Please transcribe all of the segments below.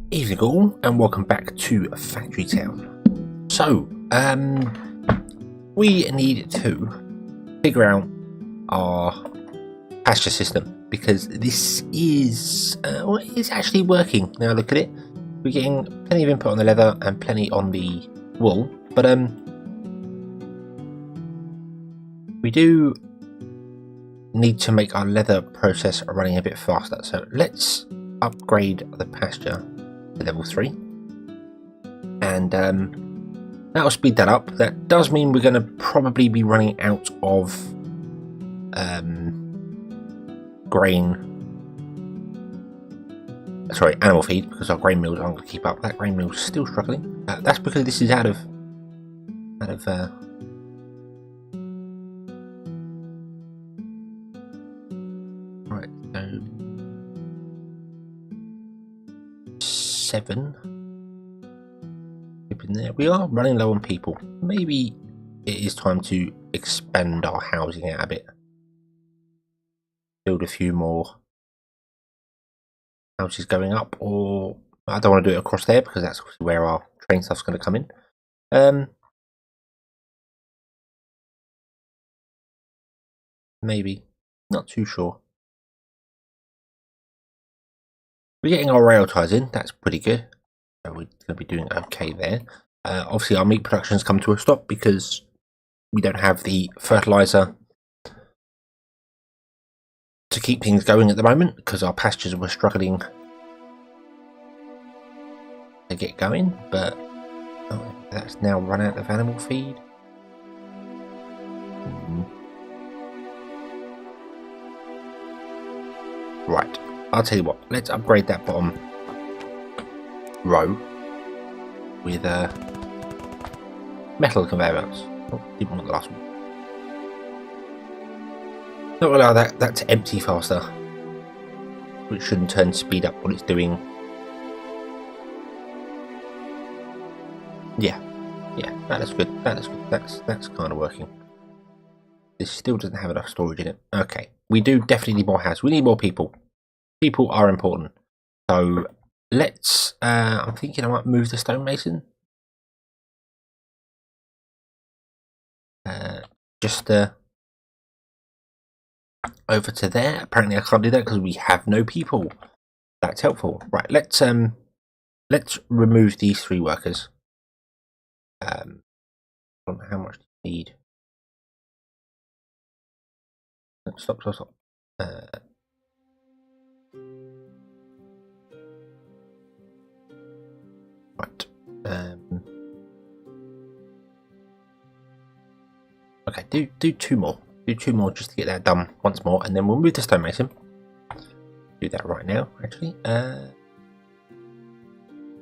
Evening all, and welcome back to Factory Town. So, we need to figure out our pasture system because this is well, it's actually working. Now look at it. We're getting plenty of input on the leather and plenty on the wool, but we do need to make our leather process running a bit faster. So let's upgrade the pasture to level 3, and that will speed that up. That does mean we're going to probably be running out of animal feed, because our grain mills aren't going to keep up. That grain mill is still struggling. That's because this is out of right, so 7 in there. We are running low on people. Maybe it is time to expand our housing out a bit. Build a few more houses going up, or I don't want to do it across there because that's where our train stuff's going to come in. Maybe, not too sure. We're getting our rail ties in, that's pretty good. So we're going to be doing okay there. Obviously our meat production has come to a stop because we don't have the fertilizer to keep things going at the moment, because our pastures were struggling to get going, but that's now run out of animal feed. Right, I'll tell you what, let's upgrade that bottom row with metal conveyor belts. Oh, didn't want the last one. Not allow that to empty faster, which should in turn speed up what it's doing. Yeah, that's good. That's good. That's kind of working. This still doesn't have enough storage in it. Okay, we do definitely need more houses. We need more people. People are important. So let's. I'm thinking I might move the stonemason. Just over to there. Apparently I can't do that because we have no people. That's helpful. Right, let's remove these 3 workers. I don't know how much do you need. Stop. Right. Okay, do 2 more. Do 2 more just to get that done once more, and then we'll move the stonemason. Do that right now, actually.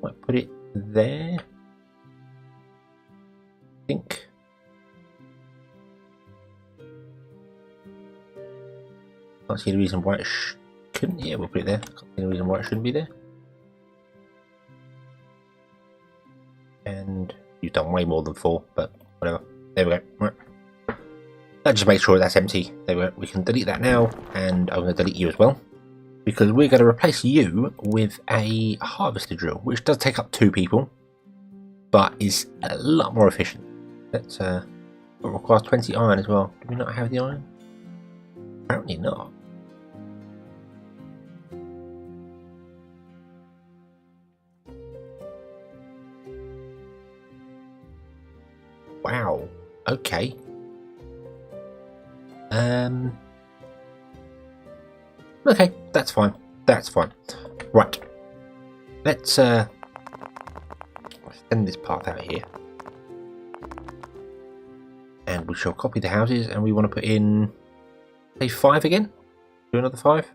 Might put it there. I think. Can't see the reason why it couldn't. Yeah, we'll put it there. Can't see the reason why it shouldn't be there. And you've done way more than 4, but whatever. There we go. Right. That just makes sure that's empty. There we go. We can delete that now, and I'm going to delete you as well, because we're going to replace you with a harvester drill, which does take up 2 people, but is a lot more efficient. Let's it requires 20 iron as well. Do we not have the iron? Apparently not. Wow. Okay. Okay, that's fine. That's fine. Right. Let's send this path out here. And we shall copy the houses, and we want to put in, say, 5 again. Do another 5.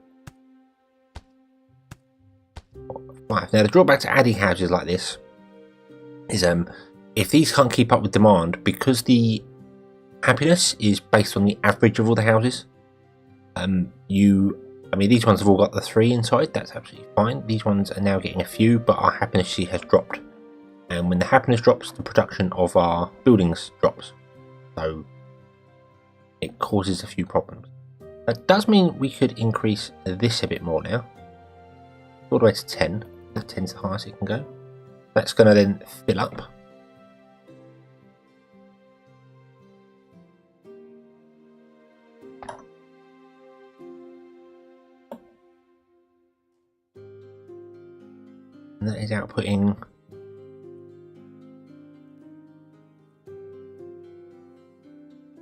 5. Now the drawback to adding houses like this is if these can't keep up with demand, because the happiness is based on the average of all the houses. I mean, these ones have all got the 3 inside. That's absolutely fine. These ones are now getting a few, but our happiness has dropped. And when the happiness drops, the production of our buildings drops. So it causes a few problems. That does mean we could increase this a bit more now. All the way to 10. The 10's the highest it can go. That's going to then fill up. And that is outputting.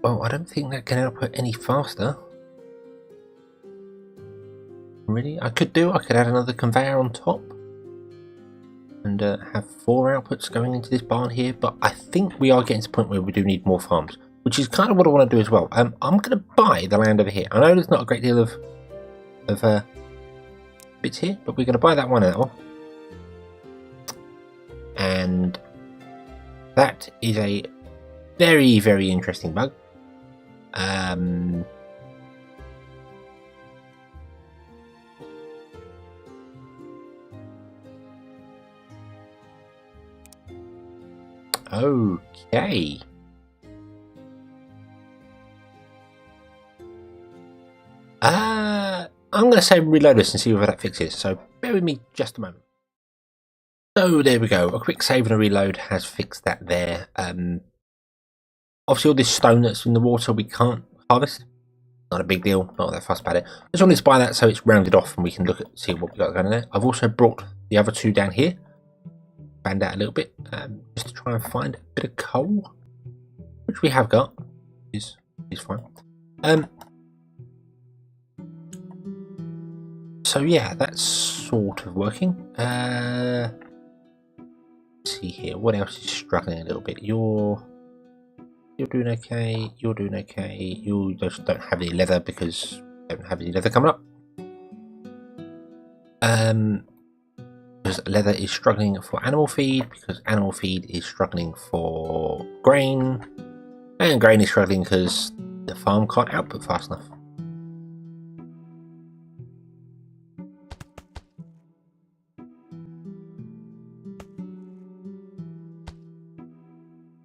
Well, I don't think that can output any faster. Really? I could add another conveyor on top. And have 4 outputs going into this barn here. But I think we are getting to the point where we do need more farms. Which is kind of what I want to do as well. I'm going to buy the land over here. I know there's not a great deal of bits here. But we're going to buy that one out. And that is a very, very interesting bug. Okay. I'm going to say reload this and see whether that fixes. So bear with me just a moment. So there we go. A quick save and a reload has fixed that there. Obviously all this stone that's in the water we can't harvest. Not a big deal. Not that fussed about it. I just wanted to buy that so it's rounded off and we can look at see what we got going on there. I've also brought the other 2 down here. Band out a little bit just to try and find a bit of coal, which we have got. Is fine. So yeah, that's sort of working. Let's see here. What else is struggling a little bit? You're doing okay. You're doing okay. You just don't have any leather because you don't have any leather coming up. Because leather is struggling for animal feed, because animal feed is struggling for grain, and grain is struggling because the farm can't output fast enough.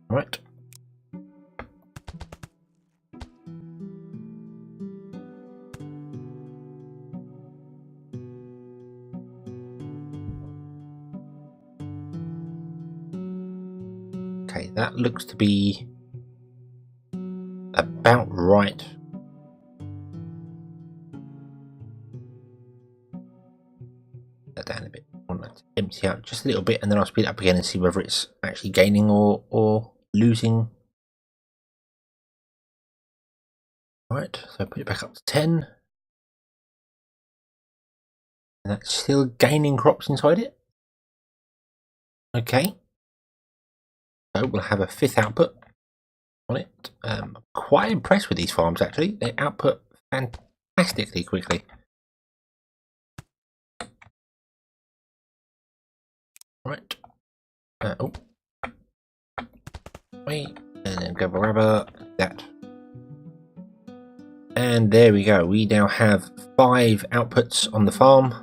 Right. Okay, that looks to be about right. That down a bit. I want that to empty out just a little bit, and then I'll speed it up again and see whether it's actually gaining or losing. Right, so put it back up to 10. And that's still gaining crops inside it. Okay. So we'll have a 5th output on it. I'm quite impressed with these farms actually. They output fantastically quickly. Right. Oh. Wait. And then go rubber. That. And there we go. We now have 5 outputs on the farm.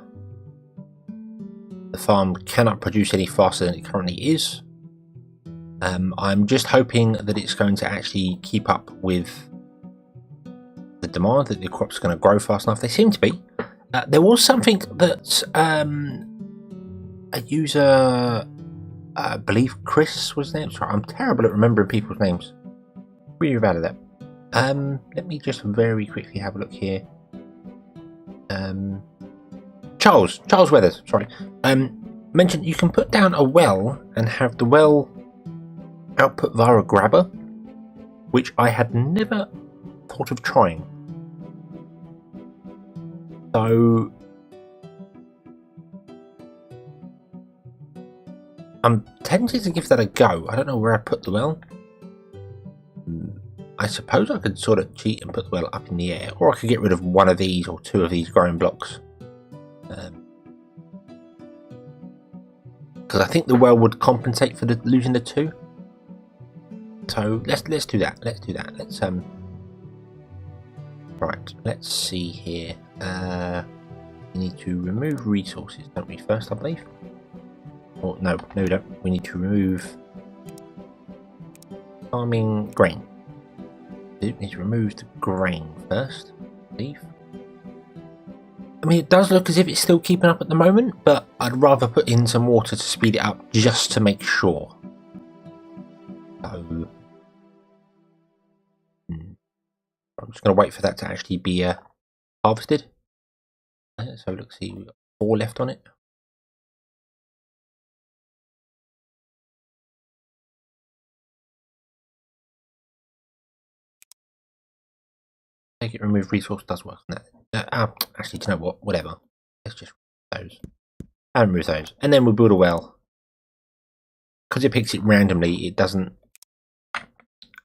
The farm cannot produce any faster than it currently is. I'm just hoping that it's going to actually keep up with the demand, that the crops are going to grow fast enough. They seem to be. There was something that a user, I believe Chris was there. Sorry, I'm terrible at remembering people's names. Really bad at that. Let me just very quickly have a look here. Charles Weathers, sorry. Mentioned you can put down a well and have the well output via a grabber, which I had never thought of trying. So I'm tempted to give that a go. I don't know where I put the well. I suppose I could sort of cheat and put the well up in the air, or I could get rid of one of these or 2 of these growing blocks. Because I think the well would compensate for losing the 2. So let's do that. Let's do that. Let's right. Let's see here. We need to remove resources, don't we? First, I believe. Or no, we don't. We need to remove farming grain. We need to remove the grain first, I believe. I mean, it does look as if it's still keeping up at the moment, but I'd rather put in some water to speed it up just to make sure. So, I'm just going to wait for that to actually be harvested. So let's see, we've got 4 left on it. Take it, remove resource does work on that. Actually, do you know what? Whatever. Let's just remove those. And remove those. And then we'll build a well. Because it picks it randomly, it doesn't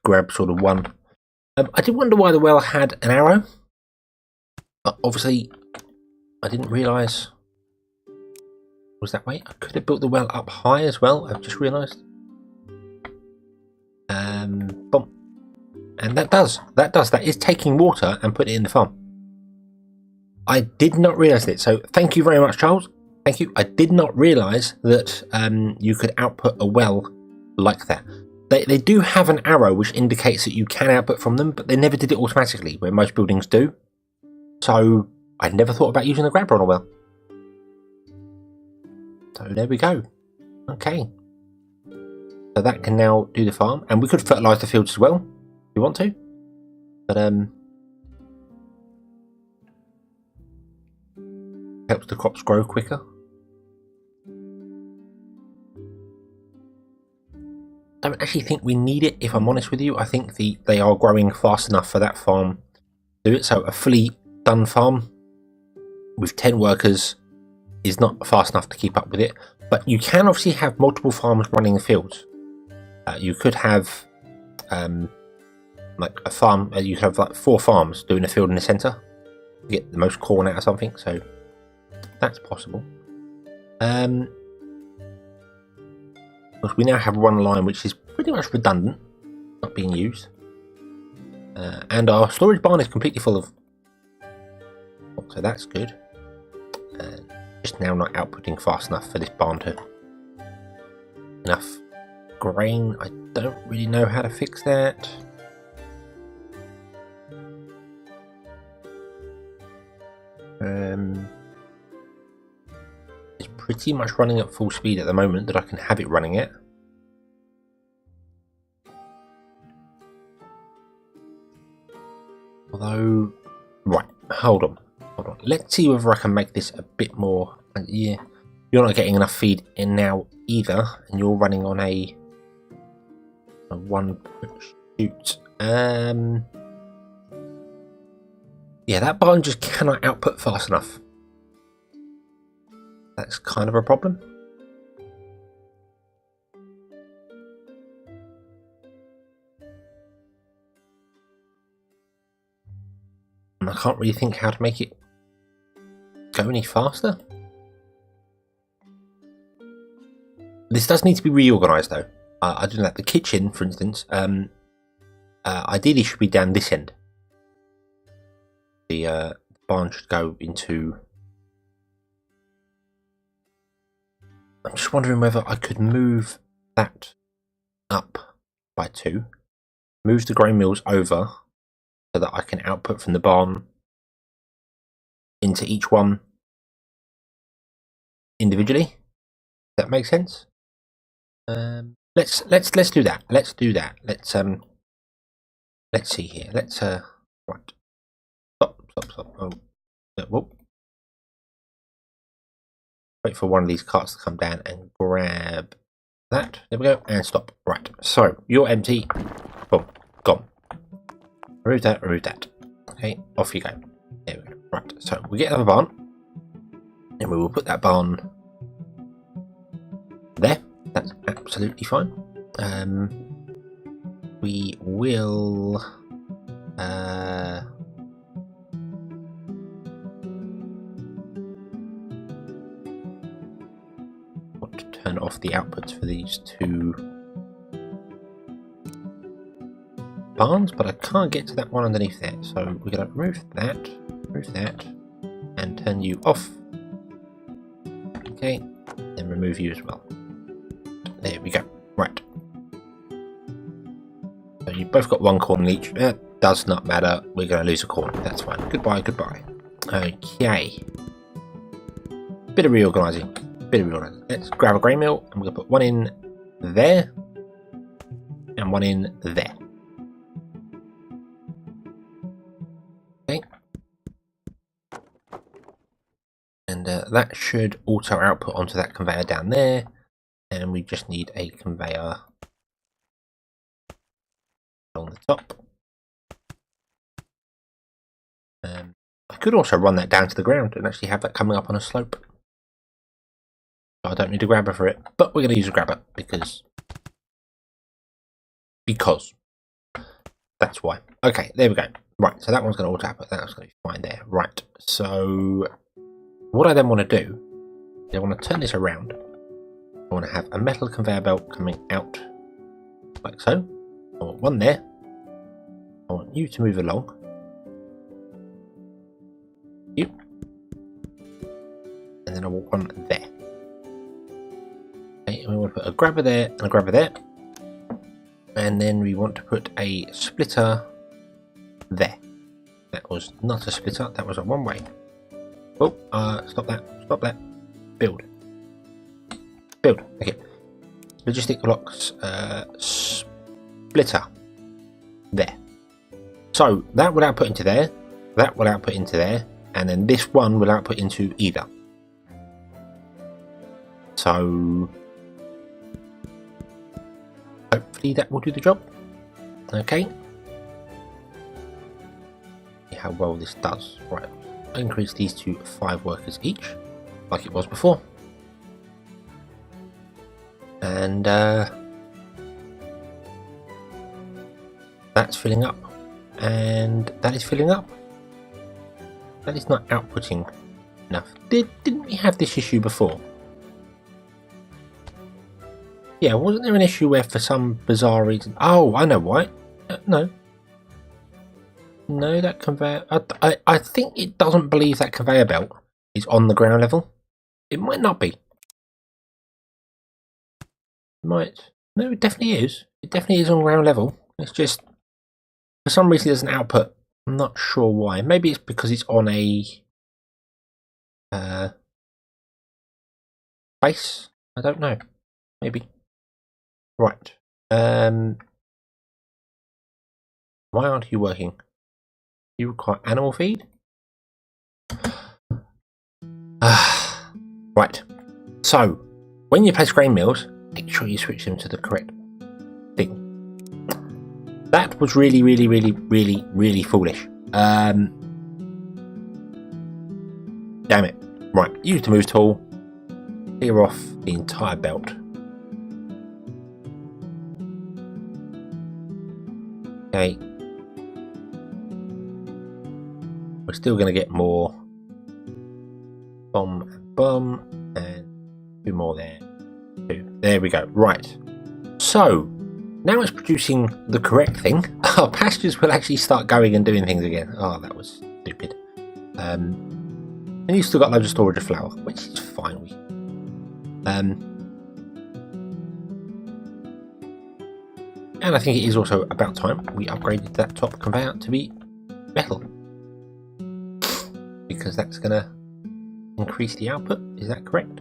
grab sort of one. I did wonder why the well had an arrow. But obviously, I didn't realise it was that way. I could have built the well up high as well, I've just realised. Boom. And that is taking water and putting it in the farm. I did not realise it, so thank you very much, Charles. Thank you. I did not realise that you could output a well like that. They do have an arrow which indicates that you can output from them, but they never did it automatically, where most buildings do. So I never thought about using the grabber on a well. So there we go. Okay. So that can now do the farm, and we could fertilise the fields as well, if we want to. But helps the crops grow quicker. I don't actually think we need it, if I'm honest with you. I think they are growing fast enough for that farm to do it. So a fully done farm with 10 workers is not fast enough to keep up with it. But you can obviously have multiple farms running the fields. You could have like a farm. You could have like 4 farms doing a field in the centre to get the most corn out of something. So that's possible. We now have one line which is pretty much redundant, not being used, and our storage barn is completely full of. So that's good. Just now not outputting fast enough for this barn to enough grain. I don't really know how to fix that. It's pretty much running at full speed at the moment that I can have it running at. Although, right, hold on. Let's see whether I can make this a bit more. Yeah, you're not getting enough feed in now either, and you're running on a 1 chute. Yeah, that barn just cannot output fast enough. That's kind of a problem. And I can't really think how to make it go any faster. This does need to be reorganised though. I don't know, the kitchen, for instance, ideally should be down this end. The barn should go into... I'm just wondering whether I could move that up by 2, move the grain mills over so that I can output from the barn into each one individually. Does that make sense? Let's do that. Let's do that. Let's see here. Let's right. Stop. Oh, whoop. Wait for one of these carts to come down and grab that. There we go. And stop. Right. So you're empty. Boom. Gone. Remove that. Remove that. Okay. Off you go. There we go. Right. So we get another barn, and we will put that barn there. That's absolutely fine. We will want to turn off the outputs for these 2 barns, but I can't get to that one underneath there. So we're going to remove that, and turn you off. Okay, then remove you as well. There we go. Right. So you've both got 1 corn each. That does not matter. We're going to lose a corn. That's fine. Goodbye, goodbye. Okay. bit of reorganising. Let's grab a grain mill and we're going to put one in there and one in there. Okay. And that should auto output onto that conveyor down there. And we just need a conveyor on the top. I could also run that down to the ground and actually have that coming up on a slope. I don't need a grabber for it, but we're going to use a grabber because that's why. Okay, there we go. Right, so that one's going to auto output. That's going to be fine there. Right, so what I then want to do is I want to turn this around. I want to have a metal conveyor belt coming out like so. I want one there. I want you to move along. You. And then I want one there. Okay, and we want to put a grabber there and a grabber there. And then we want to put a splitter there. That was not a splitter, that was a one way. Oh, stop that. Build. Okay. Logistic blocks, splitter. There. So that will output into there, that will output into there, and then this one will output into either. So hopefully that will do the job. Okay. See how well this does. Right. I'll increase these to 5 workers each, like it was before. And that's filling up. And that is filling up. That is not outputting enough. Didn't we have this issue before? Yeah, wasn't there an issue where for some bizarre reason... Oh, I know why. No, that conveyor... I think it doesn't believe that conveyor belt is on the ground level. It might not be. Might. No, it definitely is. It definitely is on ground level. It's just... For some reason it doesn't output. I'm not sure why. Maybe it's because it's on a... base? I don't know. Maybe. Right. Why aren't you working? You require animal feed? Right. So, when you place grain mills, make sure you switch them to the correct thing. That was really foolish. Damn it. Right, use the move tool. Clear off the entire belt. Okay. We're still going to get more. Bomb, and 2 more there. 2. There we go. Right. So, now it's producing the correct thing. Our pastures will actually start going and doing things again. Oh, that was stupid. And you've still got loads of storage of flour, which is fine. And I think it is also about time we upgraded that top conveyor to be metal, because that's going to increase the output. Is that correct?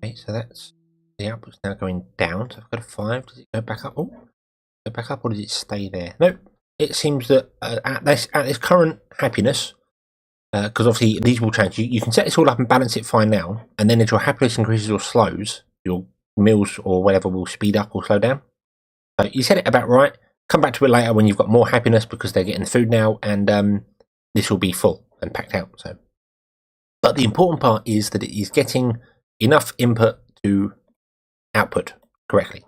Okay, so that's the output's now going down. So I've got a 5. Does it go back up? Oh, go back up, or does it stay there? Nope. It seems that at this current happiness, because obviously these will change. You can set this all up and balance it fine now, and then as your happiness increases or slows, your mills or whatever will speed up or slow down. So you set it about right. Come back to it later when you've got more happiness because they're getting the food now, and this will be full and packed out. So, but the important part is that it is getting enough input to output correctly.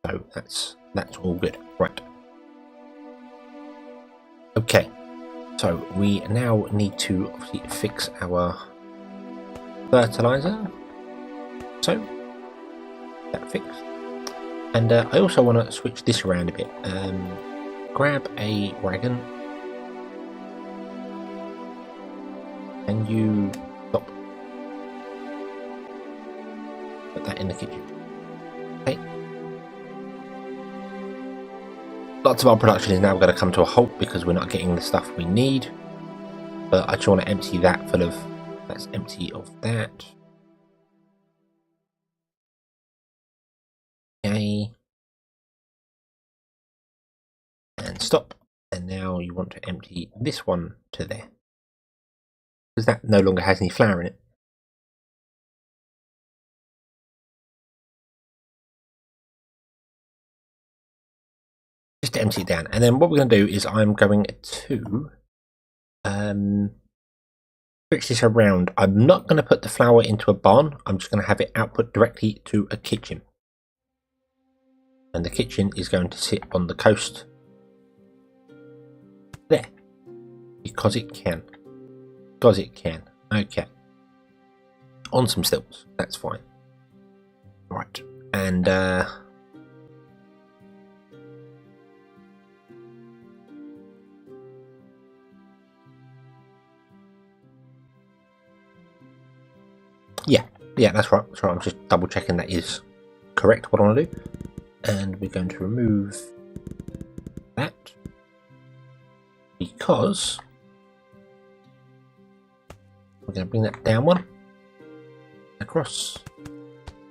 So that's all good, right? Okay, so we now need to obviously fix our fertilizer. So that fixed, and I also want to switch this around a bit. Grab a wagon. Can you stop? Put that in the kitchen. Okay. Lots of our production is now going to come to a halt because we're not getting the stuff we need. But I just want to empty that full of... That's empty of that. Okay. And stop. And now you want to empty this one to there. Because that no longer has any flour in it. Just to empty it down. And then what we're going to do is I'm going to switch this around. I'm not going to put the flour into a barn. I'm just going to have it output directly to a kitchen. And the kitchen is going to sit on the coast there. Because it can. Because it can. Okay. On some stilts. That's fine. Right. And yeah, that's right. Sorry, I'm just double checking that is correct what I want to do. And we're going to remove that because we're going to bring that down one across,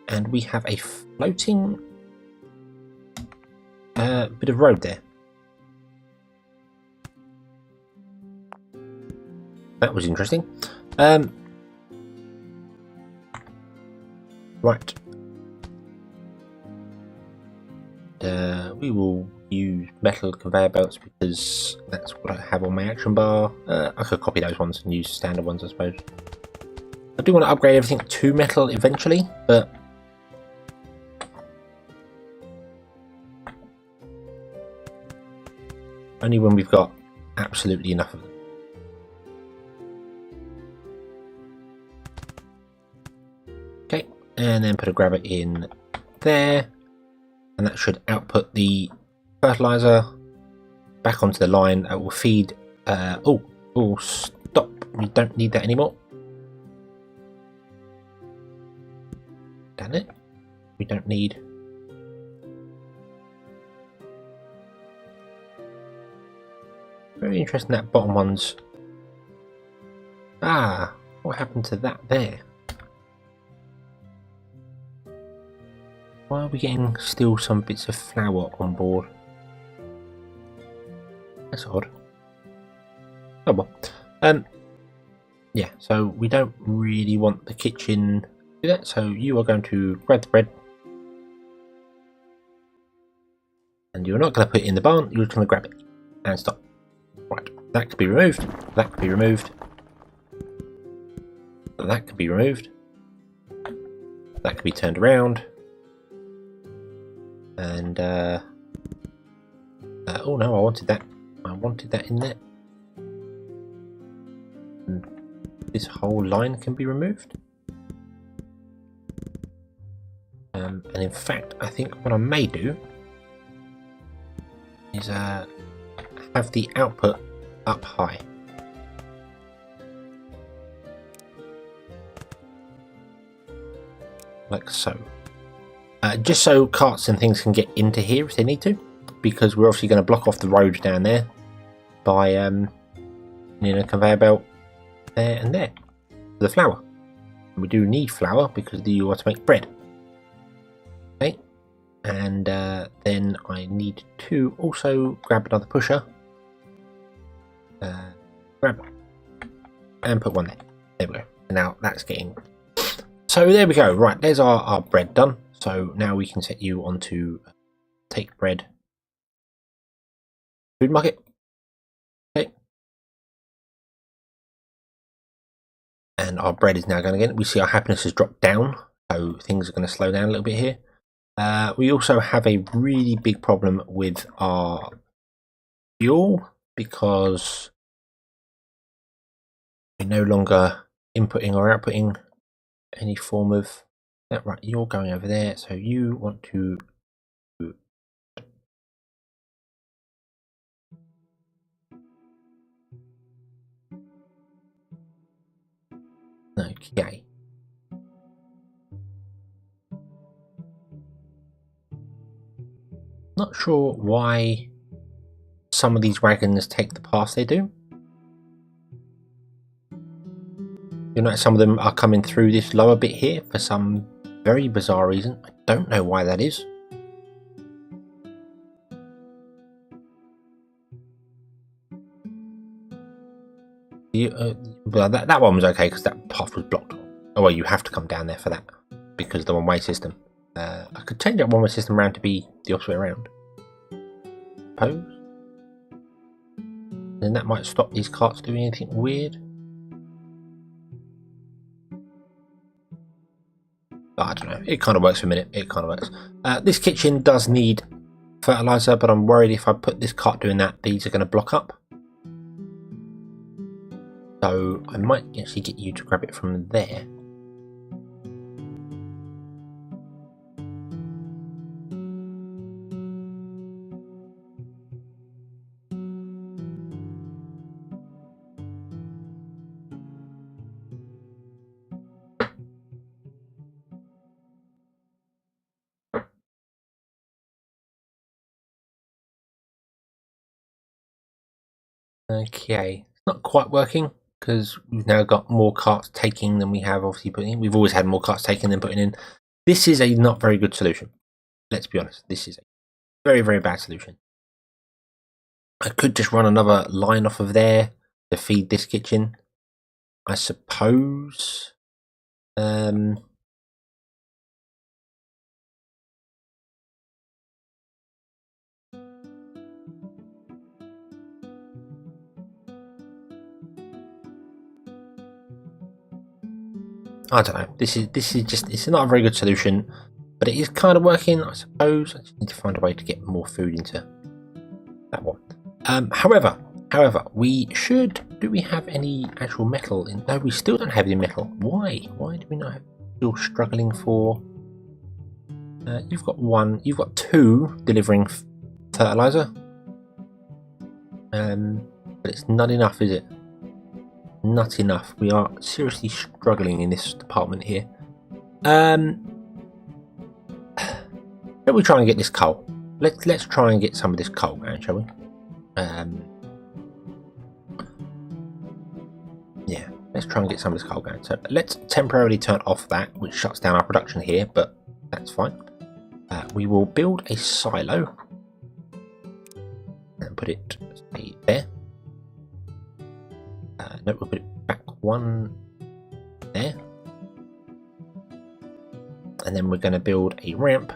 and we have a floating bit of road there. That was interesting. Right. We will use metal conveyor belts because that's what I have on my action bar. I could copy those ones and use standard ones, I suppose. I do want to upgrade everything to metal eventually, but only when we've got absolutely enough of them. Okay, and then put a grabber in there. And that should output the fertilizer back onto the line. That will feed. Oh, stop! We don't need that anymore. Damn it! We don't need. Very interesting. That bottom one's. Ah, what happened to that there? Why are we getting still some bits of flour on board? That's odd. Oh well. Yeah, so we don't really want the kitchen to do that, so you are going to grab the bread. And you're not going to put it in the barn, you're just going to grab it. And stop. Right, that could be removed. That could be removed. That could be removed. That could be turned around. And oh no, I wanted that in there. And this whole line can be removed. And in fact, I think what I may do is have the output up high. Like so. Just so carts and things can get into here if they need to, because we're obviously going to block off the road down there by a conveyor belt there and there for the flour. And we do need flour because you want to make bread. Okay, and then I need to also grab another pusher, grab and put one there. There we go. And now that's getting. So there we go. Right, there's our bread done. So now we can set you on to take bread. Food market. Okay. And our bread is now going again. We see our happiness has dropped down. So things are going to slow down a little bit here. We also have a really big problem with our fuel because we're no longer inputting or outputting any form of that. Right, you're going over there, so you want to okay. not sure why some of these wagons take the path they do. You know, some of them are coming through this lower bit here for some very bizarre reason. I don't know why that is. That one was okay because that path was blocked. Oh well, you have to come down there for that because of the one-way system. I could change that one-way system around to be the opposite way around. Suppose. Then that might stop these carts doing anything weird. But I don't know. It kind of works for a minute. It kind of works. This kitchen does need fertilizer, but I'm worried if I put this cart doing that, these are going to block up. So I might actually get you to grab it from there. Okay, it's not quite working because we've now got more carts taking than we have obviously putting in. We've always had more carts taking than putting in. This is a not very good solution. Let's be honest, this is a very, very bad solution. I could just run another line off of there to feed this kitchen, I suppose. I don't know. This is just, it's not a very good solution, but it is kind of working, I suppose. I just need to find a way to get more food into that one. However, we should. Do we have any actual metal in? No, we still don't have any metal. Why? Why do we not have? Still struggling for. You've got one. You've got two delivering fertilizer. But it's not enough, is it? Not enough. We are seriously struggling in this department here. Shall we try and get this coal? Let's try and get some of this coal going, shall we? Yeah, let's try and get some of this coal going. So let's temporarily turn off that, which shuts down our production here, but that's fine. We will build a silo and put it there. No, we'll put it back one there. And then we're going to build a ramp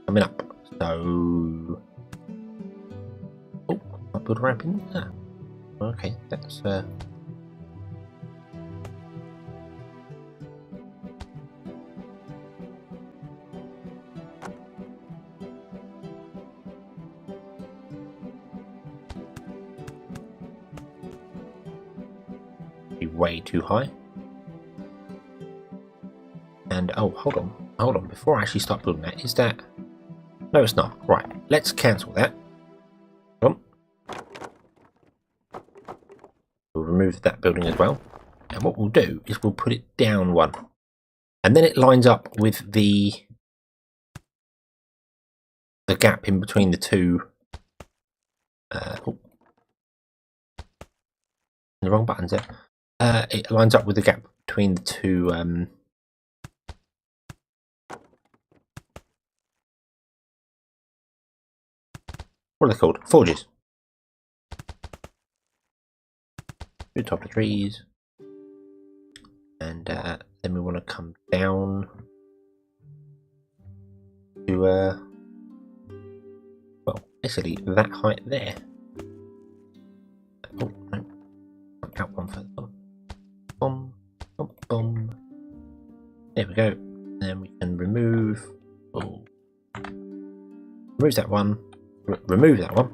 coming up. So, oh, I'll build a ramp in there. Okay, that's way too high. And oh, hold on, before I actually start building that, is that, no it's not, right, let's cancel that. We'll remove that building as well, and what we'll do is we'll put it down one, and then it lines up with the gap in between the two. Oh, the wrong buttons there. It lines up with the gap between the two what are they called? Forges. To the top of the trees. And then we want to come down to well, basically that height there. Oh no. Out one further. Boom, boom, boom. There we go. And then we can remove. Oh, remove that one. Remove that one.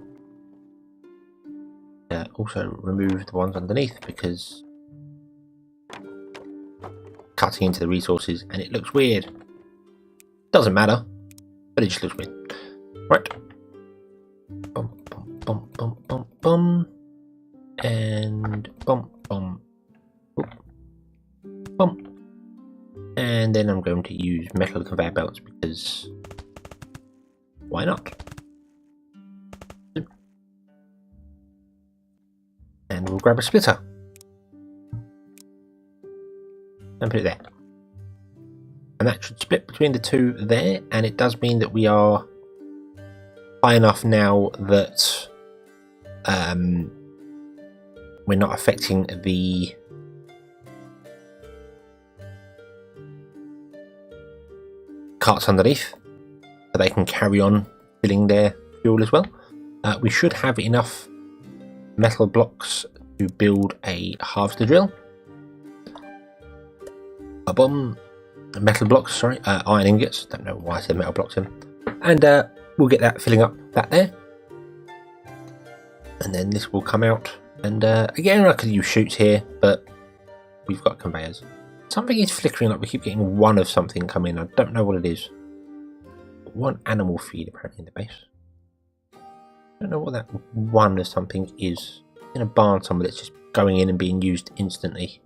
Also remove the ones underneath because cutting into the resources and it looks weird. Doesn't matter, but it just looks weird. Right. Bum, bum, bum, bum, bum, bum. And bum, bum. Bump. And then I'm going to use metal conveyor belts because why not? we'll grab a splitter and put it there. And that should split between the two there, and it does mean that we are high enough now that we're not affecting the carts underneath, so they can carry on filling their fuel as well. We should have enough metal blocks to build a harvester drill. Metal blocks, sorry, iron ingots. Don't know why I said metal blocks in. And we'll get that filling up that there. And then this will come out. And again, I could use chutes here, but we've got conveyors. Something is flickering, like we keep getting one of something come in. I don't know what it is. One animal feed apparently in the base. I don't know what that one of something is. In a barn somewhere that's just going in and being used instantly.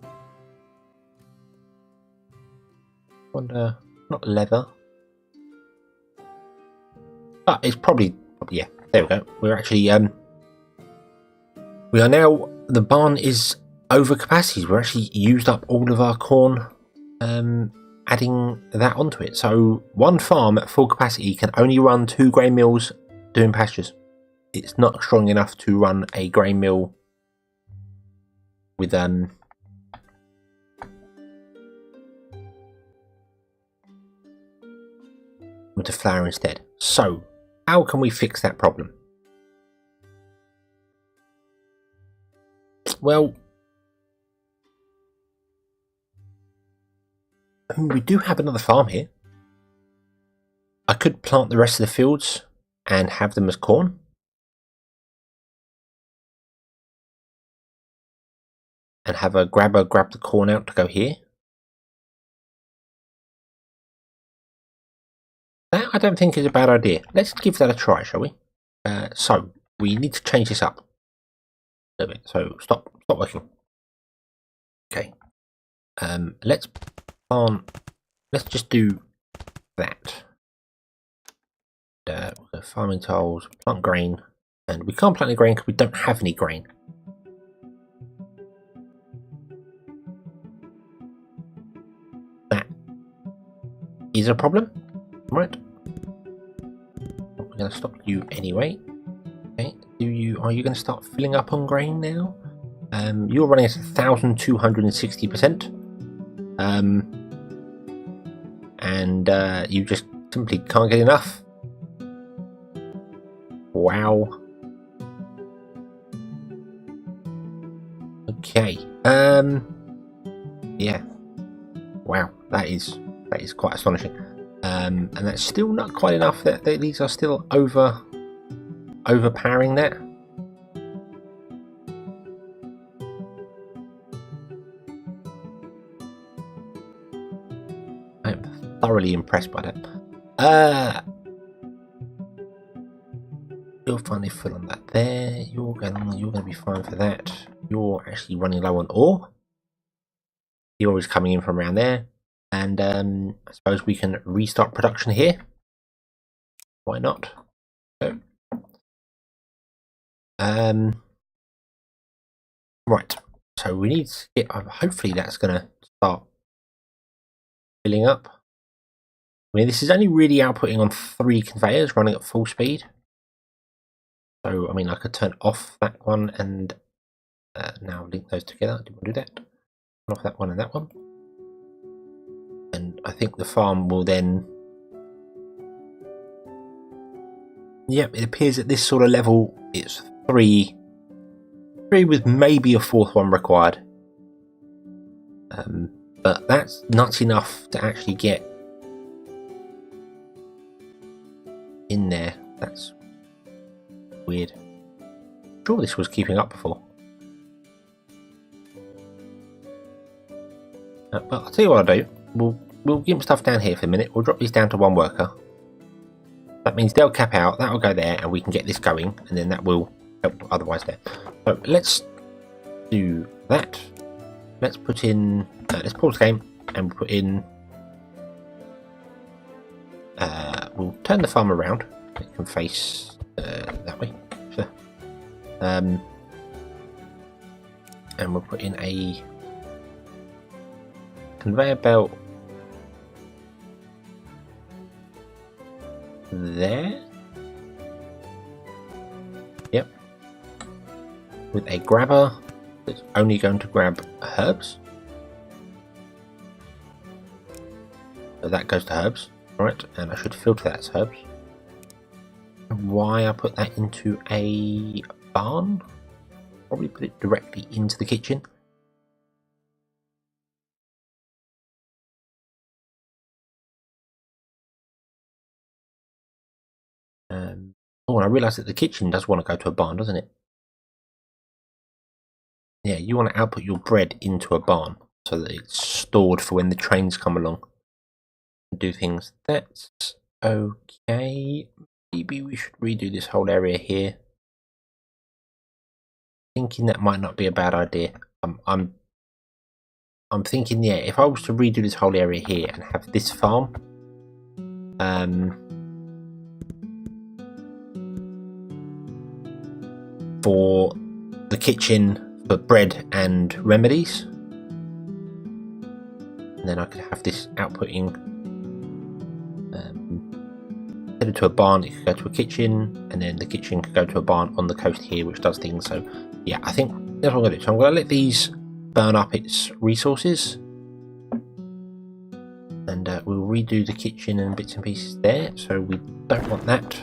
Wonder, not leather. Ah, it's probably, yeah, there we go. We're actually, we are now, the barn is over capacity. We're actually used up all of our corn, adding that onto it. So one farm at full capacity can only run 2 grain mills doing pastures. It's not strong enough to run a grain mill with the flour instead. So how can we fix that problem? Well, we do have another farm here. I could plant the rest of the fields and have them as corn. And have a grabber grab the corn out to go here. That I don't think is a bad idea. Let's give that a try, shall we? So we need to change this up a little bit. So stop working. Okay. Let's just do that. Farming tiles, plant grain, and we can't plant any grain because we don't have any grain. That is a problem, right? We're going to stop you anyway. Okay, are you going to start filling up on grain now? You're running at 1,260%, and you just simply can't get enough. Wow. Okay. Yeah. Wow. That is quite astonishing. And that's still not quite enough. These are still overpowering that. I'm thoroughly impressed by that. You're finally full on that there. You're gonna be fine for that. You're actually running low on ore. The ore is coming in from around there. And I suppose we can restart production here. Why not? So, right. So we need to get. Hopefully that's going to start filling up. I mean, this is only really outputting on 3 conveyors running at full speed. So I mean, I could turn off that one and now link those together. I didn't want to do that. Turn off that one and that one. And I think the farm will then... Yep, it appears at this sort of level it's 3 with maybe a 4th one required. But that's not enough to actually get in there. That's weird. I'm sure this was keeping up before. But I'll tell you what I'll do. We'll give stuff down here for a minute. We'll drop these down to 1 worker. That means they'll cap out, that'll go there, and we can get this going, and then that will help otherwise there. So let's do that. Let's put in, let's pause the game, and we'll put in, we'll turn the farm around. It can face that way. Sure. and we'll put in a conveyor belt there. Yep. With a grabber that's only going to grab herbs. So that goes to herbs. Right, and I should filter that as herbs. Why I put that into a barn? Probably put it directly into the kitchen. Oh, and I realised that the kitchen does want to go to a barn, doesn't it? Yeah, you want to output your bread into a barn so that it's stored for when the trains come along and do things. That's okay. Maybe we should redo this whole area here. Thinking that might not be a bad idea. I'm thinking, yeah, if I was to redo this whole area here and have this farm, for the kitchen for bread and remedies, and then I could have this outputting instead of to a barn, it could go to a kitchen, and then the kitchen could go to a barn on the coast here, which does things. So yeah, I think that's what I'm going to do. So I'm going to let these burn up its resources, and we'll redo the kitchen and bits and pieces there. So we don't want that.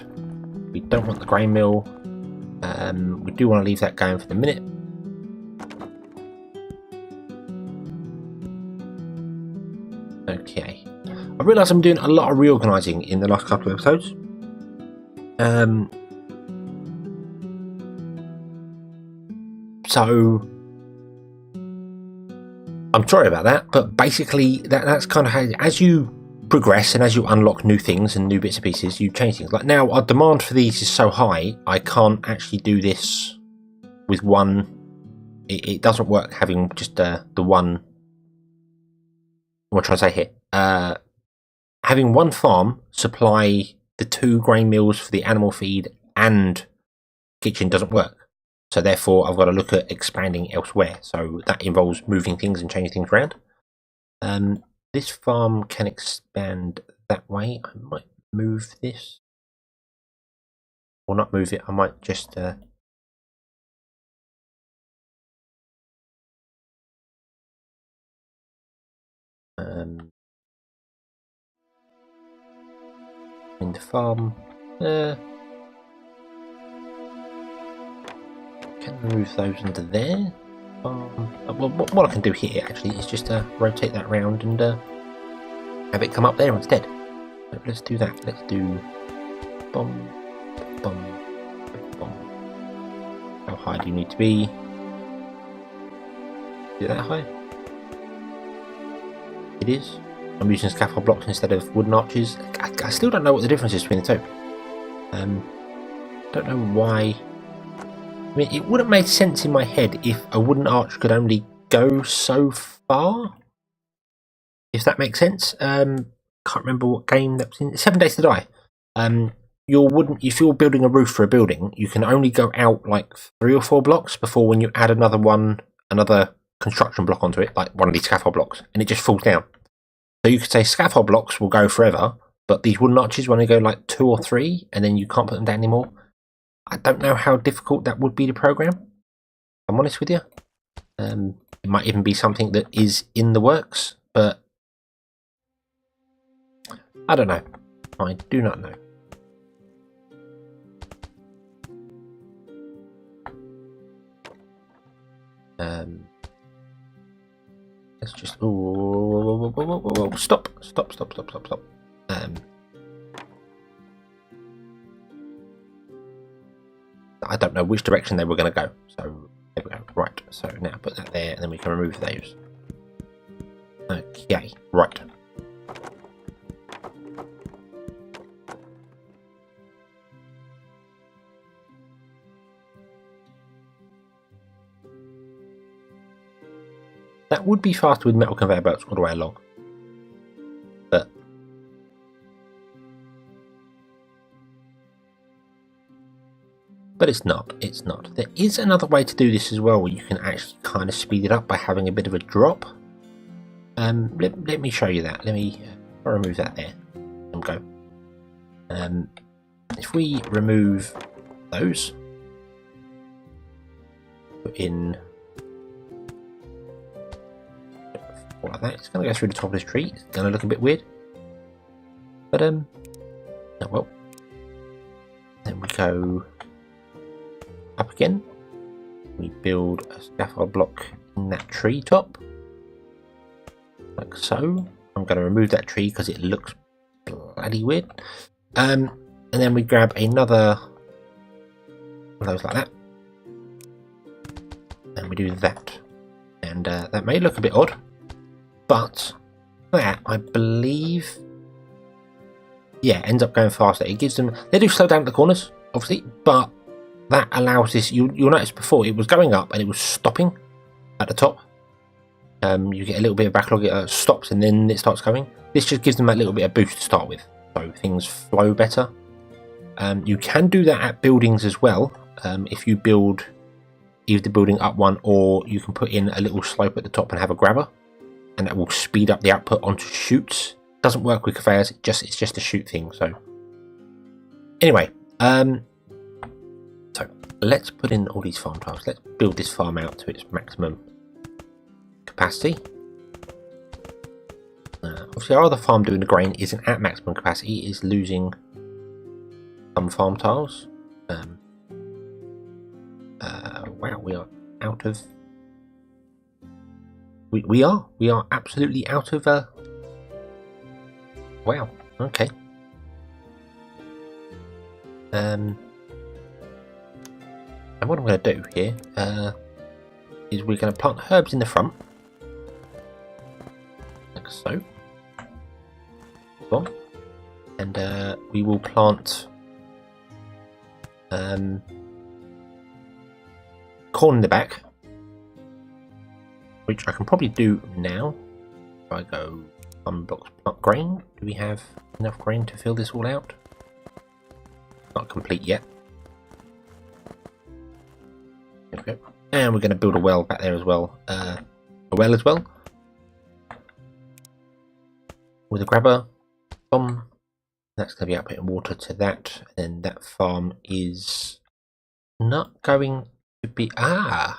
We don't want the grain mill. We do want to leave that going for the minute. Okay, I realise I'm doing a lot of reorganising in the last couple of episodes. So I'm sorry about that, but basically that's kind of how, as you progress and as you unlock new things and new bits and pieces, you change things. Like now, our demand for these is so high, I can't actually do this with one. It doesn't work having just the one. What am I trying to say here? Having one farm supply the 2 grain mills for the animal feed and kitchen doesn't work. So therefore, I've got to look at expanding elsewhere. So that involves moving things and changing things around. This farm can expand that way. I might move this. Or not move it, I might just... in the farm. Can move those into there. Well, what I can do here actually is just rotate that round and have it come up there instead. So let's do that. Let's do bomb, bomb, bomb. How high do you need to be? Is it that high? It is. I'm using scaffold blocks instead of wooden arches. I still don't know what the difference is between the two. Don't know why. I mean, it would have made sense in my head if a wooden arch could only go so far. If that makes sense. Can't remember what game that was in. 7 Days to Die. If you're building a roof for a building, you can only go out like 3 or 4 blocks before when you add another construction block onto it, like one of these scaffold blocks, and it just falls down. So you could say scaffold blocks will go forever, but these wooden arches will only go like 2 or 3, and then you can't put them down anymore. I don't know how difficult that would be to program. I'm honest with you. It might even be something that is in the works, but I don't know. I do not know. Let's just stop. I don't know which direction they were going to go. So there we go. Right. So now put that there, and then we can remove those. Okay. Right. That would be faster with metal conveyor belts all the way along. but it's not. It's not. There is another way to do this as well, where you can actually kind of speed it up by having a bit of a drop. Let me show you that. Let me remove that there. There we go. If we remove those, put in like that, it's going to go through the top of this tree. It's going to look a bit weird, but oh well. Then we go up again. We build a scaffold block in that tree top, like so. I'm going to remove that tree because it looks bloody weird. And then we grab another one of those like that, and we do that. And that may look a bit odd, but that, I believe, yeah, ends up going faster. It gives them, they do slow down at the corners, obviously, but that allows this, you'll notice before it was going up and it was stopping at the top. You get a little bit of backlog, it stops and then it starts going. This just gives them a little bit of boost to start with, so things flow better. You can do that at buildings as well. If you build either the building up one, or you can put in a little slope at the top and have a grabber, and that will speed up the output onto chutes. Doesn't work with conveyors, it's just a chute thing. So anyway, so let's put in all these farm tiles. Let's build this farm out to its maximum capacity. Obviously our other farm doing the grain isn't at maximum capacity, it is losing some farm tiles. Wow, we are out of, we are absolutely out of wow, okay. And what I'm going to do here is we're going to plant herbs in the front, like so. And we will plant corn in the back, which I can probably do now. If I go unblock plant grain, do we have enough grain to fill this all out? Not complete yet. There we go. And we're going to build a well back there as well. With a grabber. That's going to be outputting water to that, and that farm is not going to be, now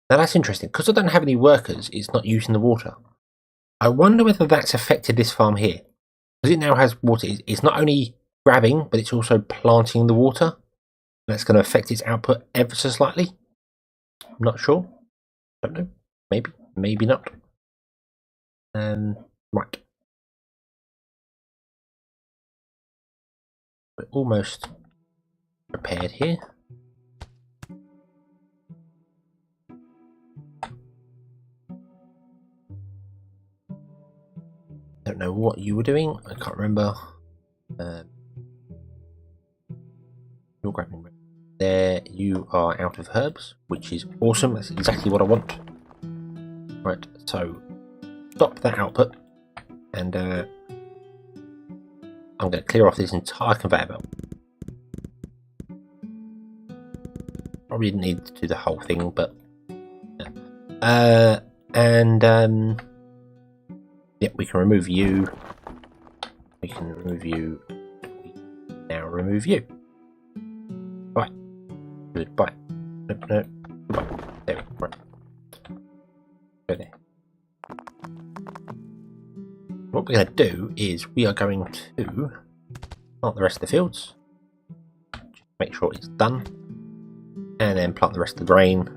that's interesting, because I don't have any workers, it's not using the water. I wonder whether that's affected this farm here, because it now has water. It's not only grabbing, but it's also planting the water. That's going to affect its output ever so slightly. I'm not sure, don't know, maybe not. Right. We're almost prepared here. Don't know what you were doing. I can't remember. You're grabbing there. You are out of herbs, which is awesome. That's exactly what I want. Right. So stop that output, and I'm going to clear off this entire conveyor belt. Probably didn't need to do the whole thing, but yeah. Yeah, we can remove you. We can remove you. We now remove you. Right. Goodbye. No. Goodbye. There we go. Right. Go there. What we're going to do is we are going to plant the rest of the fields, just make sure it's done, and then plant the rest of the grain.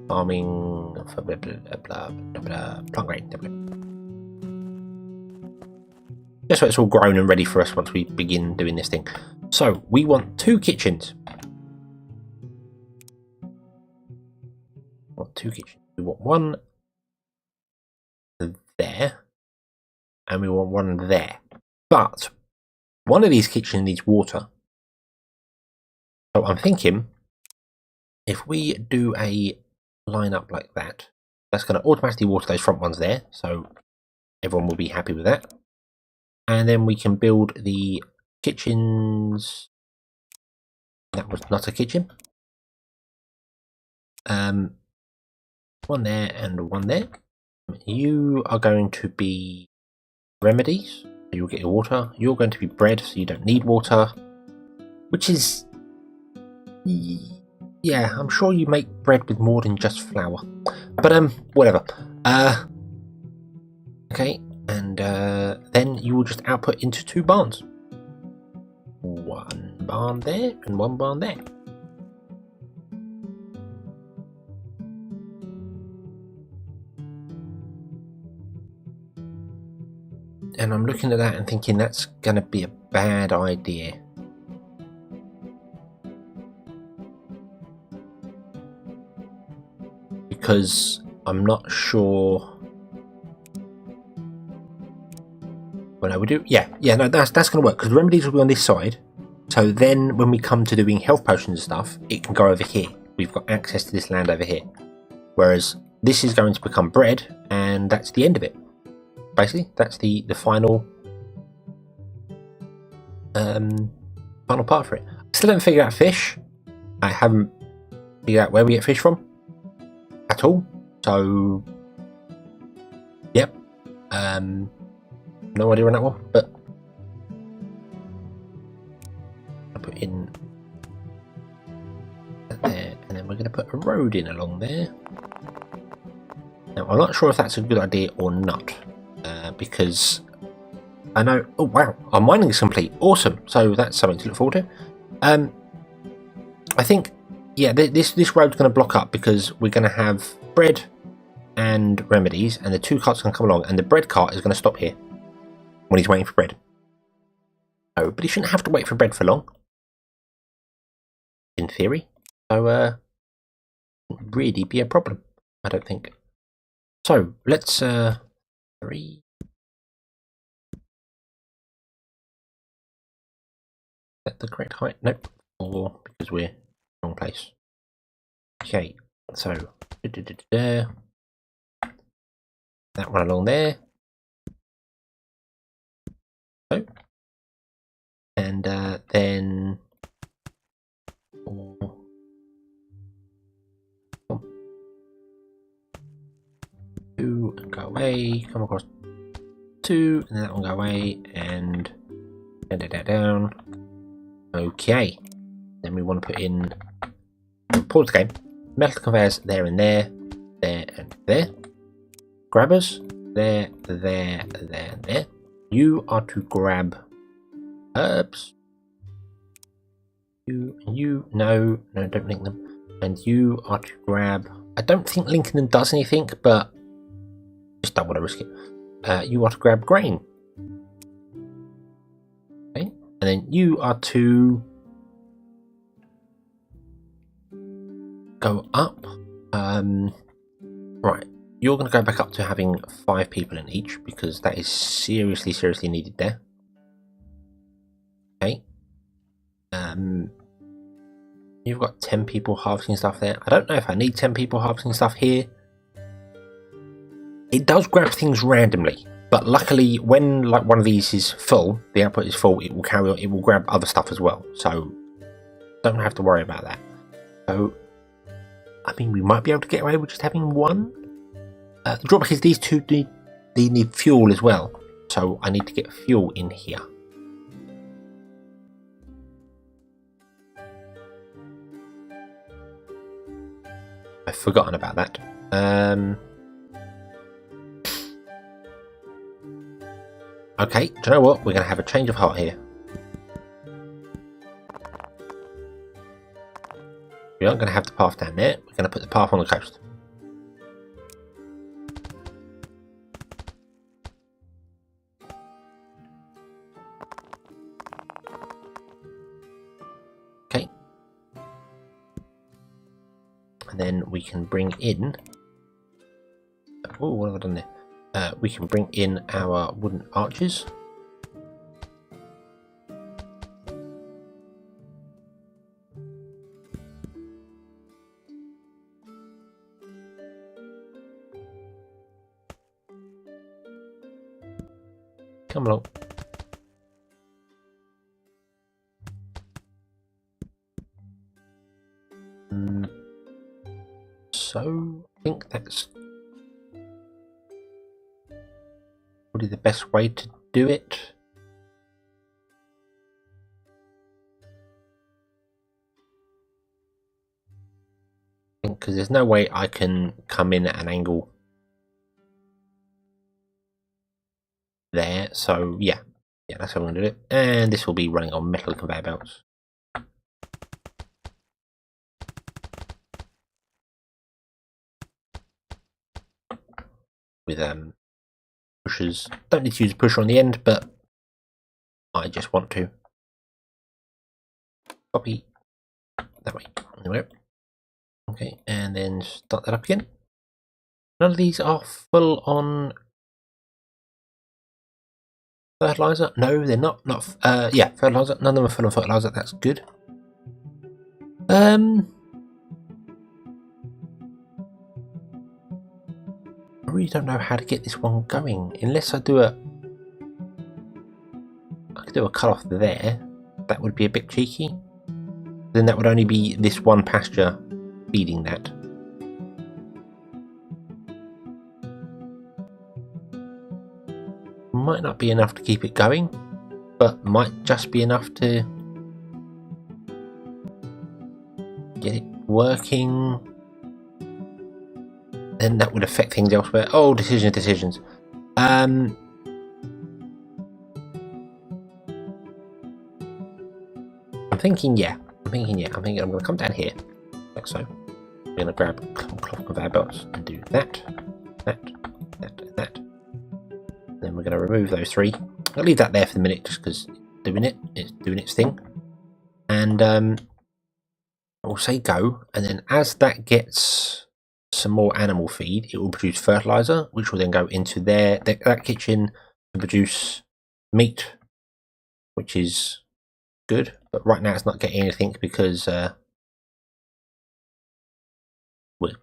Farming, plant grain. Just so it's all grown and ready for us once we begin doing this thing. So we want 2 kitchens. We want one there, and we want one there. But one of these kitchens needs water. So I'm thinking, if we do a line up like that, that's going to automatically water those front ones there, so everyone will be happy with that. And then we can build the kitchens That was not a kitchen. One there and one there. You are going to be remedies. You'll get your water. You're going to be bread, so you don't need water. Which is... yeah, I'm sure you make bread with more than just flour. But, whatever. Okay, and then you will just output into 2 barns. One barn there and one barn there. And I'm looking at that and thinking that's going to be a bad idea. Because I'm not sure... well, no, we do... yeah, no, that's going to work, because the remedies will be on this side. So then when we come to doing health potions and stuff, it can go over here. We've got access to this land over here. Whereas this is going to become bread, and that's the end of it. Basically, that's the final final part for it. I still haven't figured out fish. I haven't figured out where we get fish from at all. So, yep. No idea on that one, but I'll put in that there, and then we're going to put a road in along there. Now, I'm not sure if that's a good idea or not. Because I know... oh wow, our mining is complete. Awesome. So that's something to look forward to. I think, yeah, this road's going to block up because we're going to have bread and remedies, and the 2 carts are going to come along, and the bread cart is going to stop here when he's waiting for bread. Oh, but he shouldn't have to wait for bread for long, in theory. So, wouldn't really be a problem, I don't think. So let's 3. At the correct height? Nope. 4, because we're wrong place. Okay, so that one along there. So, and then 4. 2 and go away. Come across 2, and then that one go away, and send it down. Okay, then we want to put in, pause the game, metal conveyors there and there, there and there, grabbers there, there, there and there. You are to grab herbs. You, no, don't link them. And you are to grab, I don't think linking them does anything, but just don't want to risk it. You are to grab grain. Okay. And then you are to go up. Right, you're going to go back up to having 5 people in each, because that is seriously needed there. Okay. You've got 10 people harvesting stuff there. I don't know if I need 10 people harvesting stuff here. It does grab things randomly. But luckily, when like one of these is full, the output is full, it will carry on, it will grab other stuff as well. So don't have to worry about that. So I mean, we might be able to get away with just having 1. The drawback is these 2 need fuel as well. So I need to get fuel in here. I've forgotten about that. Okay, do you know what? We're going to have a change of heart here. We aren't going to have the path down there. We're going to put the path on the coast. Okay. And then we can bring in... oh, what have I done there? We can bring in our wooden arches. Come along. So I think that's probably the best way to do it. Because there's no way I can come in at an angle there. So yeah, that's how I'm going to do it. And this will be running on metal conveyor belts. With pushers. Don't need to use a pusher on the end, but I just want to copy that way. Anyway. Okay, and then start that up again. None of these are full on fertilizer. No, they're not. Yeah, fertilizer. None of them are full on fertilizer. That's good. I really don't know how to get this one going unless I do I could do a cut off there. That would be a bit cheeky. Then that would only be this one pasture feeding that. Might not be enough to keep it going, but might just be enough to get it working. Then that would affect things elsewhere. Oh, decisions. I'm thinking I'm going to come down here, like so. I'm going to grab cloth conveyor belts and do that. Then we're going to remove those three. I'll leave that there for the minute just because it's doing its thing. And we'll say go, and then as that gets some more animal feed, it will produce fertilizer, which will then go into that kitchen to produce meat, which is good. But right now it's not getting anything because we're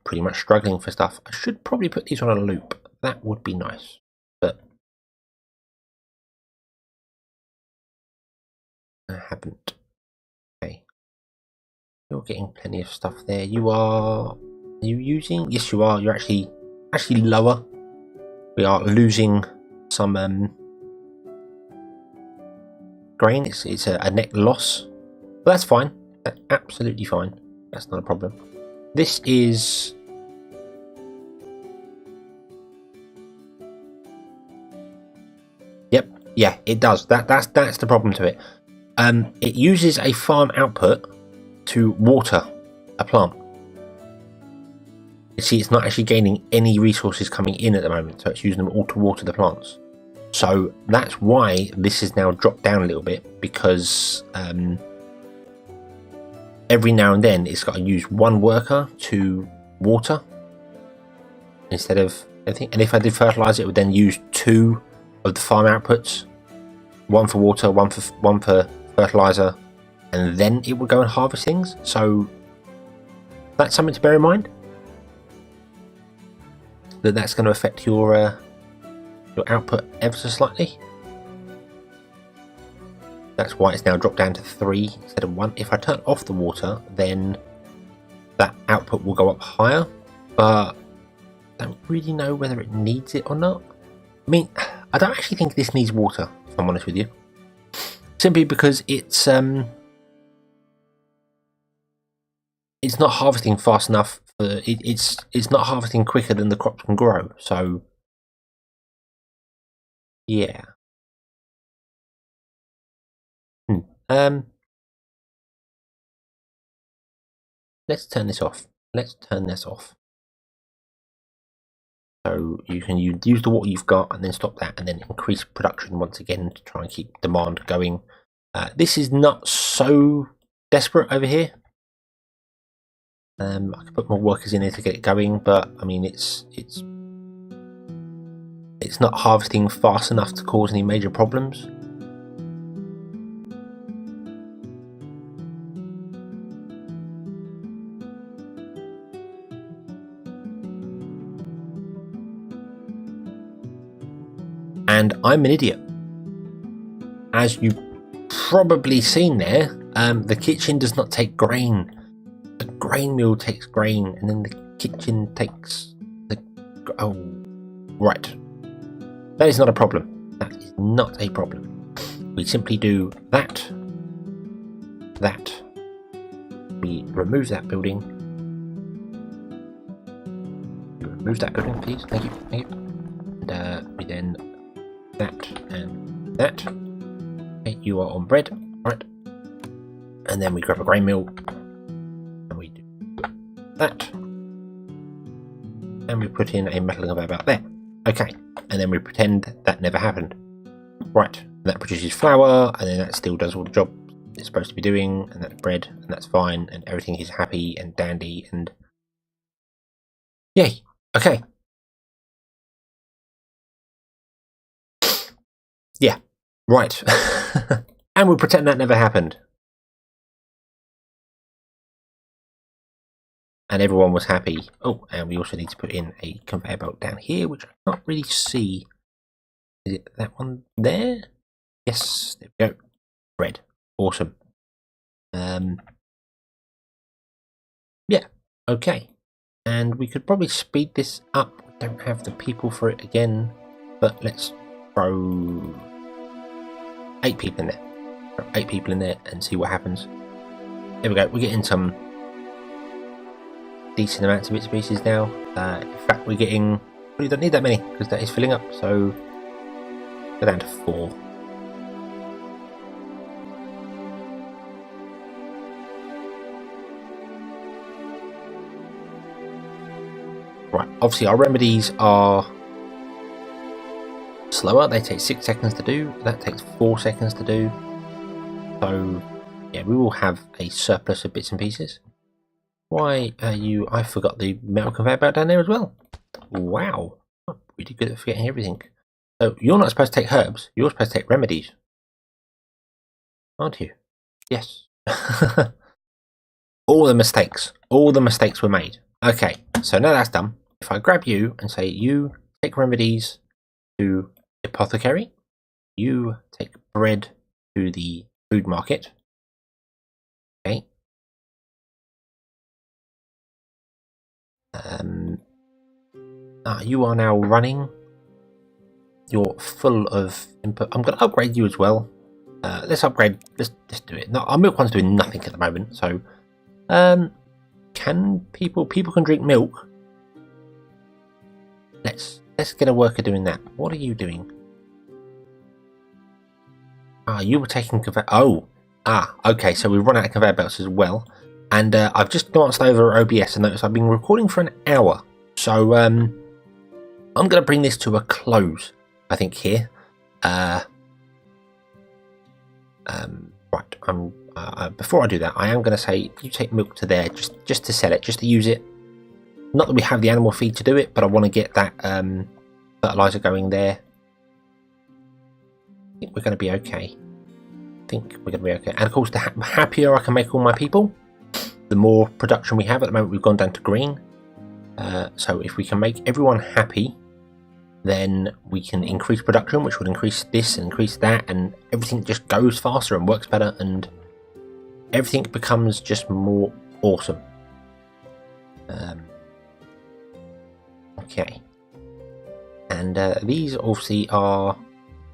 pretty much struggling for stuff. I should probably put these on a loop. That would be nice, but I haven't. Okay, you're getting plenty of stuff there. Are you using? Yes, you are. You're actually lower. We are losing some grain. It's a net loss, but that's fine. That's absolutely fine. That's not a problem. This is yeah, it does. That's the problem to it. It uses a farm output to water a plant. You see, it's not actually gaining any resources coming in at the moment, so it's using them all to water the plants. So that's why this has now dropped down a little bit, because every now and then it's got to use one worker to water instead of anything. And if I did fertilize, it would then use two of the farm outputs, one for water, one for fertilizer, and then it would go and harvest things. So that's something to bear in mind. That's going to affect your output ever so slightly. That's why it's now dropped down to 3 instead of 1. If I turn off the water, then that output will go up higher, but I don't really know whether it needs it or not. I mean, I don't actually think this needs water, if I'm honest with you. Simply because it's not harvesting fast enough. It's not harvesting quicker than the crops can grow. So yeah. Let's turn this off. So you can use the water you've got and then stop that, and then increase production once again to try and keep demand going. This is not so desperate over here. I could put more workers in here to get it going, but I mean it's not harvesting fast enough to cause any major problems. And I'm an idiot. As you've probably seen there, the kitchen does not take grain. The grain mill takes grain, and then kitchen takes the... Oh, right. That is not a problem. That is not a problem. We simply do that. That. We remove that building. Remove that building, please. Thank you. Thank you. And we then that and that. Okay, you are on bread. Right. And then we grab a grain mill. And we do that. And we put in a metal conveyor about there. Okay. And then we pretend that never happened. Right. That produces flour, and then that still does all the job it's supposed to be doing, and that's bread, and that's fine, and everything is happy and dandy, and yay. Okay. Yeah. Right. And we'll pretend that never happened. And everyone was happy. Oh, and we also need to put in a conveyor belt down here, which I can't really see. Is it that one there? Yes, there we go. Red. Awesome. Yeah, okay. And we could probably speed this up. We don't have the people for it again, but let's throw 8 people in there. Throw 8 people in there and see what happens. There we go. We're getting some decent amounts of bits and pieces now. In fact, we're getting... We don't need that many because that is filling up, so go down to 4. Right, obviously our remedies are slower. They take 6 seconds to do. That takes 4 seconds to do. So yeah, we will have a surplus of bits and pieces. Why are you... I forgot the metal conveyor belt down there as well. Wow, I'm really good at forgetting everything. So you're not supposed to take herbs. You're supposed to take remedies, aren't you? Yes. All the mistakes were made. Okay, so now that's done. If I grab you and say you take remedies to the apothecary, you take bread to the food market. Okay. You are now running. You're full of input. I'm going to upgrade you as well. Let's upgrade. Let's do it. No, our milk one's doing nothing at the moment. So, can people can drink milk? Let's get a worker doing that. What are you doing? You were taking conveyor. Okay. So we've run out of conveyor belts as well. And I've just glanced over at OBS and noticed I've been recording for an hour. So I'm going to bring this to a close, I think, here. Right. Before I do that, I am going to say you take milk to there just to sell it, just to use it. Not that we have the animal feed to do it, but I want to get that fertilizer going there. I think we're going to be okay. And of course, the happier I can make all my people, the more production we have. At the moment, we've gone down to green. So if we can make everyone happy, then we can increase production, which would increase this and increase that, and everything just goes faster and works better, and everything becomes just more awesome. Okay. And these obviously are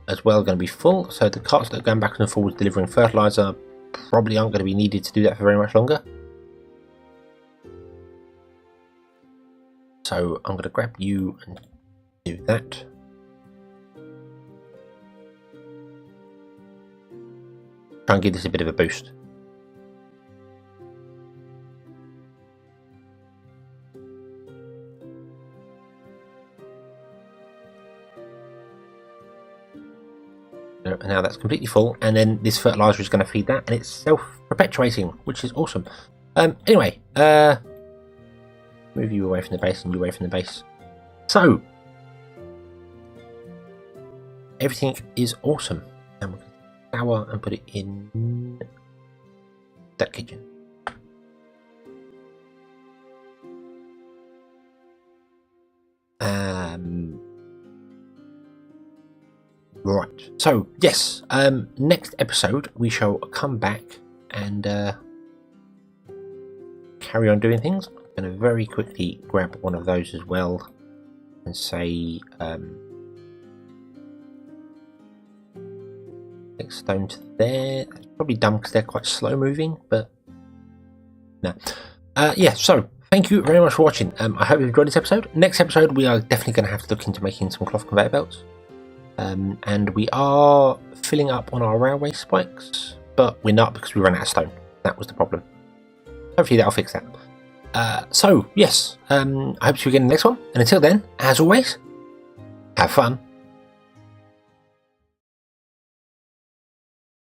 as well going to be full, so the carts that are going back and forwards delivering fertilizer probably aren't going to be needed to do that for very much longer. So I'm going to grab you and do that. Try and give this a bit of a boost. And now that's completely full, and then this fertilizer is going to feed that, and it's self-perpetuating, which is awesome. Anyway, move you away from the base and you away from the base. So everything is awesome, and we're going to flour and put it in that kitchen. Right, so yes, next episode we shall come back and carry on doing things. going to very quickly grab one of those as well and say next stone to there. That's probably dumb because they're quite slow moving, but no. Yeah, so thank you very much for watching. I hope you enjoyed this episode. Next episode, we are definitely going to have to look into making some cloth conveyor belts. And we are filling up on our railway spikes, but we're not because we ran out of stone. That was the problem. Hopefully that'll fix that. So, yes, I hope to see you again in the next one. And until then, as always, have fun.